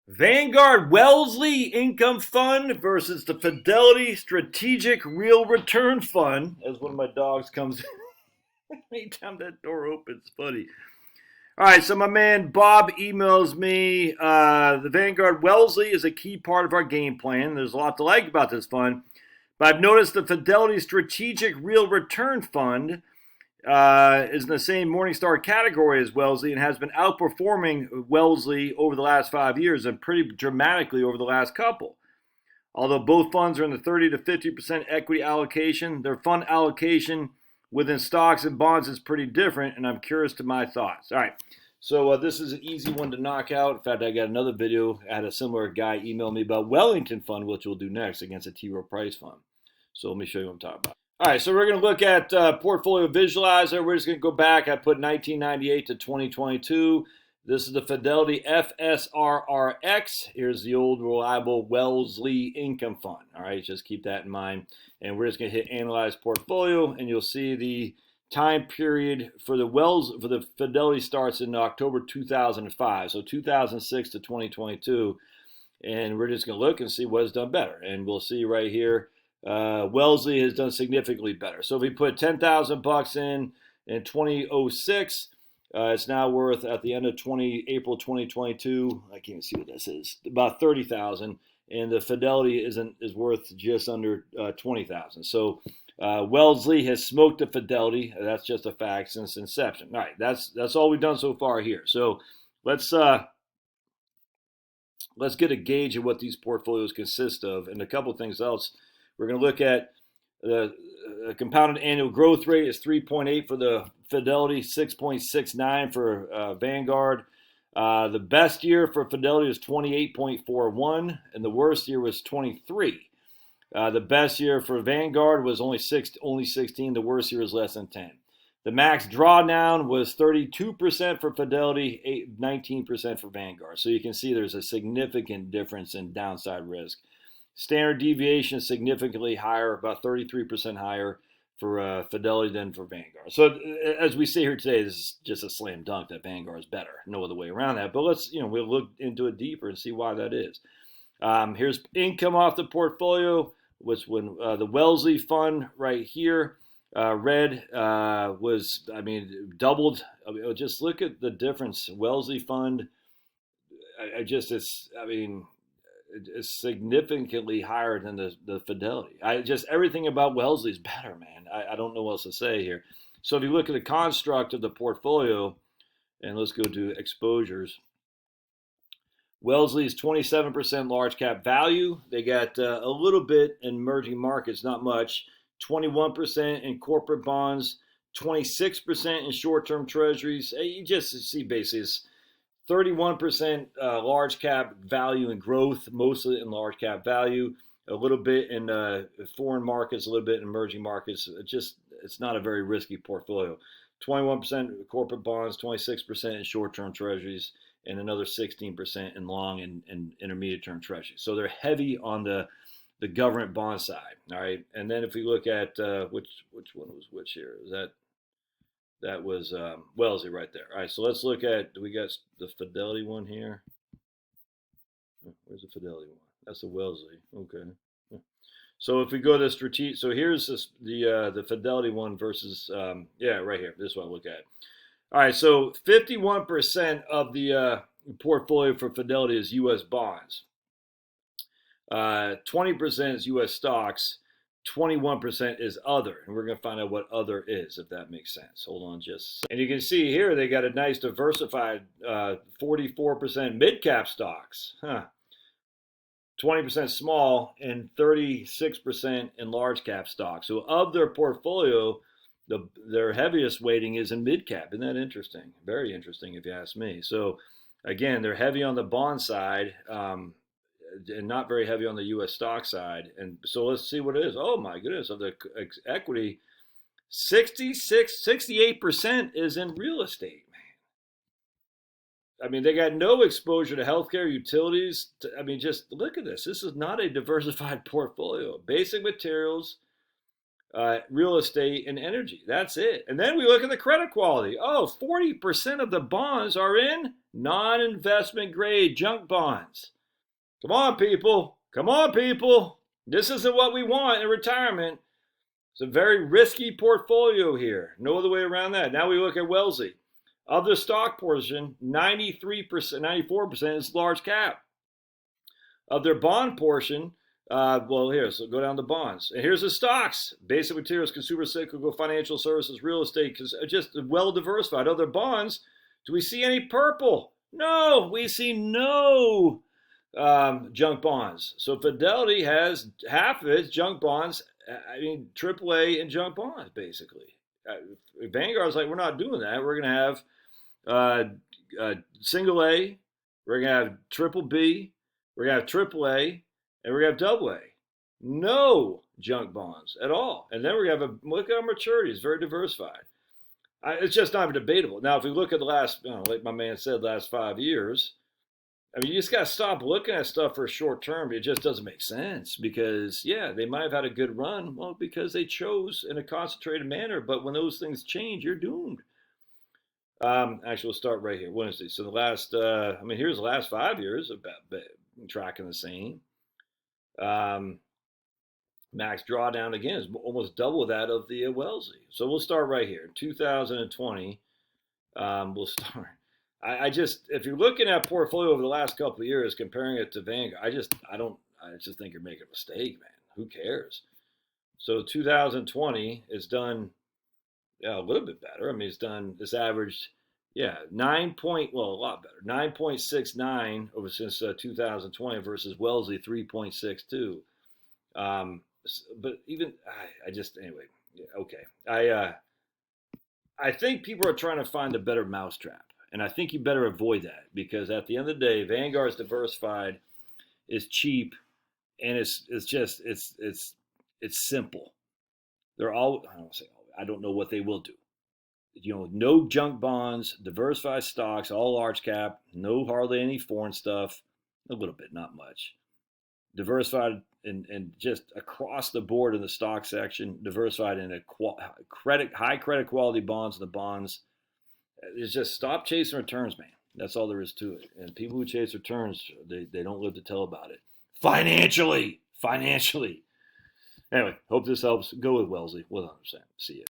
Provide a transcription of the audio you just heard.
Vanguard Wellesley Income Fund versus the Fidelity Strategic Real Return Fund. As one of my dogs comes in, anytime that door opens, it's funny. All right, so my man Bob emails me. The Vanguard Wellesley is a key part of our game plan. There's a lot to like about this fund, but I've noticed the Fidelity Strategic Real Return Fund is in the same Morningstar category as Wellesley and has been outperforming Wellesley over the last 5 years and pretty dramatically over the last couple. Although both funds are in the 30 to 50% equity allocation, their fund allocation within stocks and bonds is pretty different, and I'm curious to my thoughts. All right, so this is an easy one to knock out. In fact, I got another video. I had a similar guy email me about Wellington Fund, which we'll do next against a T. Rowe Price fund. So let me show you what I'm talking about. All right, so we're going to look at Portfolio Visualizer. We're just going to go back. I put 1998 to 2022. This is the Fidelity FSRRX. Here's the old reliable Wellesley Income Fund. All right, just keep that in mind. And we're just going to hit Analyze Portfolio, and you'll see the time period for the Fidelity starts in October 2005, so 2006 to 2022. And we're just going to look and see what has done better. And we'll see right here. Wellesley has done significantly better. So if we put $10,000 in 2006, it's now worth at the end of April 2022. I can't see what this is. About 30,000, and the Fidelity is worth just under 20,000. So Wellesley has smoked the Fidelity. That's just a fact since inception. All right, that's all we've done so far here. So let's get a gauge of what these portfolios consist of, and a couple of things else. We're going to look at the compounded annual growth rate is 3.8 for the Fidelity, 6.69 for Vanguard. The best year for Fidelity was 28.41, and the worst year was 23. The best year for Vanguard was only 16. The worst year was less than 10. The max drawdown was 32% for Fidelity, 19% for Vanguard. So you can see there's a significant difference in downside risk. Standard deviation is significantly higher, about 33% higher for Fidelity than for Vanguard. So as we see here today, this is just a slam dunk that Vanguard is better. No other way around that. But we'll look into it deeper and see why that is. Here's income off the portfolio, which when the Wellesley fund right here, red was, doubled. Just look at the difference. Wellesley fund, it's significantly higher than the Fidelity. Everything about Wellesley is better, man. I don't know what else to say here. So if you look at the construct of the portfolio, and let's go to exposures. Wellesley is 27% large cap value. They got a little bit in emerging markets, not much. 21% in corporate bonds, 26% in short-term treasuries. You just see basically 31% large cap value and growth, mostly in large cap value, a little bit in foreign markets, a little bit in emerging markets. It's not a very risky portfolio. 21% corporate bonds, 26% in short-term treasuries, and another 16% in long and intermediate term treasuries. So they're heavy on the government bond side. All right, and then if we look at which one was which here, that was Wellesley right there. All right, so let's look at, we got the Fidelity one here. Where's the Fidelity one? That's the Wellesley. Okay. So if we go to the strategic, so here's the Fidelity one versus, right here. This is what I look at. All right, so 51% of the portfolio for Fidelity is U.S. bonds. 20% is U.S. stocks. 21% is other, and we're going to find out what other is, if that makes sense. Hold on just. And you can see here they got a nice diversified 44% mid-cap stocks, 20% small, and 36% in large-cap stocks. So of their portfolio, their heaviest weighting is in mid-cap. Isn't that interesting? Very interesting, if you ask me. So again, they're heavy on the bond side, and not very heavy on the U.S. stock side. And so let's see what it is. Oh my goodness, of the equity, 68% is in real estate, man. They got no exposure to healthcare, utilities. Just look at this. This is not a diversified portfolio. Basic materials, real estate, and energy. That's it. And then we look at the credit quality. 40% of the bonds are in non-investment grade junk bonds. Come on, people. Come on, people. This isn't what we want in retirement. It's a very risky portfolio here. No other way around that. Now we look at Wellesley. Of the stock portion, 93%, 94% is large cap. Of their bond portion, so go down to bonds. And here's the stocks: basic materials, consumer cyclical, financial services, real estate, just well diversified. Other bonds, do we see any purple? No, we see no junk bonds. So Fidelity has half of its junk bonds, AAA and junk bonds, basically. Vanguard's like, we're not doing that. We're going to have single A, we're going to have triple B, we're going to have triple A, and we're going to have double A. No junk bonds at all. And then we're going to have look at our maturity. It's very diversified. It's just not debatable. Now, if we look at the last, like my man said, last 5 years, you just got to stop looking at stuff for a short term. It just doesn't make sense because, yeah, they might have had a good run. Well, because they chose in a concentrated manner. But when those things change, you're doomed. Actually, we'll start right here. Wednesday. So the last, here's the last 5 years about tracking the same. Max drawdown again is almost double that of the Wellesley. So we'll start right here. 2020. We'll start. I just, if you're looking at portfolio over the last couple of years, comparing it to Vanguard, I just think you're making a mistake, man. Who cares? So 2020 is done, a little bit better. It's averaged, a lot better, 9.69 over since 2020 versus Wellesley 3.62. But even anyway, okay. I think people are trying to find a better mousetrap. And I think you better avoid that because at the end of the day, Vanguard's diversified, is cheap, and it's simple. They're all, I don't know what they will do. No junk bonds, diversified stocks, all large cap, no hardly any foreign stuff, a little bit, not much. Diversified and just across the board in the stock section, diversified in high credit quality bonds, the bonds. It's just stop chasing returns, man. That's all there is to it. And people who chase returns, they don't live to tell about it. Financially. Anyway, hope this helps. Go with Wellesley. 100%. See you.